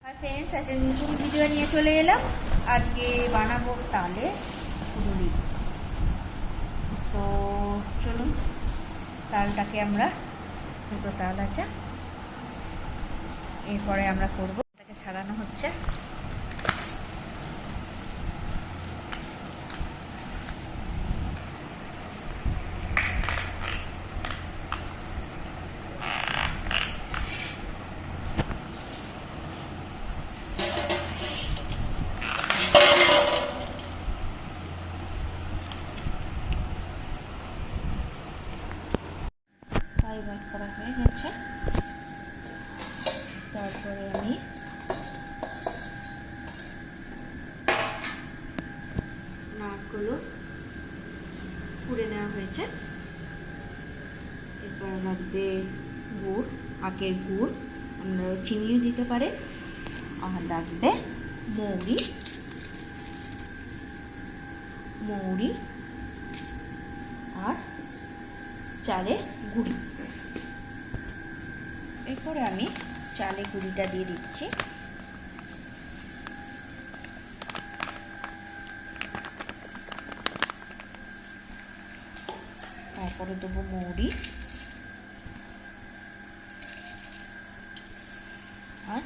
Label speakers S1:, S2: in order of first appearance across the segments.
S1: Hi friends, আজকে নতুন video নিয়ে চলে এলাম। আজকে বানাবো তালে ফুলুরি। তো চলুন, তালটাকে আমরা, দুটো তাল আছে, এরপরে আমরা করবো, এটাকে সারানো হচ্ছে। ভাগ করা হয়ে গেছে। তারপরে আমি নাটগুলো পুড়ে নেওয়া হয়েছে। এরপর লাগবে গুড়, আখের গুড়, আপনারা চিনিও দিতে পারেন। আর লাগবে মৌরি আর চালের গুঁড়ি। এরপরে আমি চালের গুঁড়িটা দিয়ে দিচ্ছি। তারপরে দেবো মৌরি আর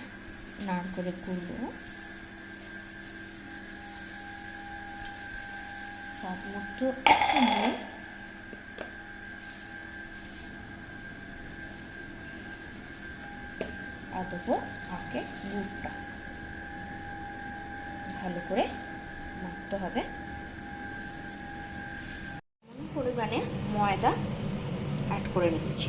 S1: নারকেলের গুঁড়ো, স্বাদ মতো একটু নুন, আর দেবো আখের গুড়টা। ভালো করে মাখতে হবে। পরিমাণে ময়দা অ্যাড করে নিচ্ছি।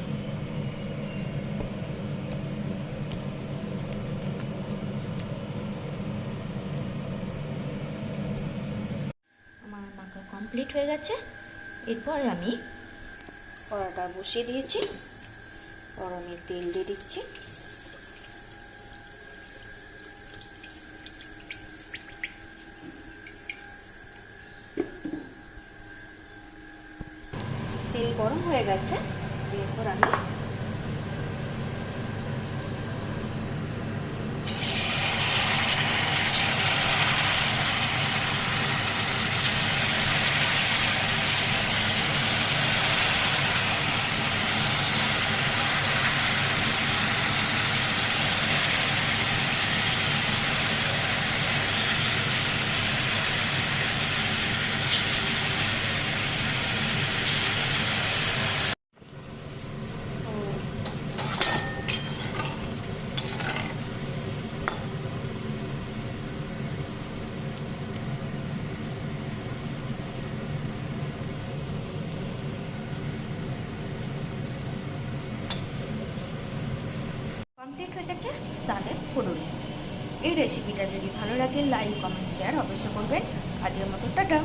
S1: আমার মাখা কমপ্লিট হয়ে গেছে। এরপর আমি কড়াটা বসিয়ে দিয়েছি। গরমে তেল দিয়ে দিচ্ছি। তেল গরম হয়ে গেছে। এরপর আমি কমপ্লিট হয়ে গেছে তালের ফুলুরি। এই রেসিপিটা যদি ভালো লাগে, লাইক, কমেন্ট, শেয়ার অবশ্যই করবেন। আজকের মতো টাটা।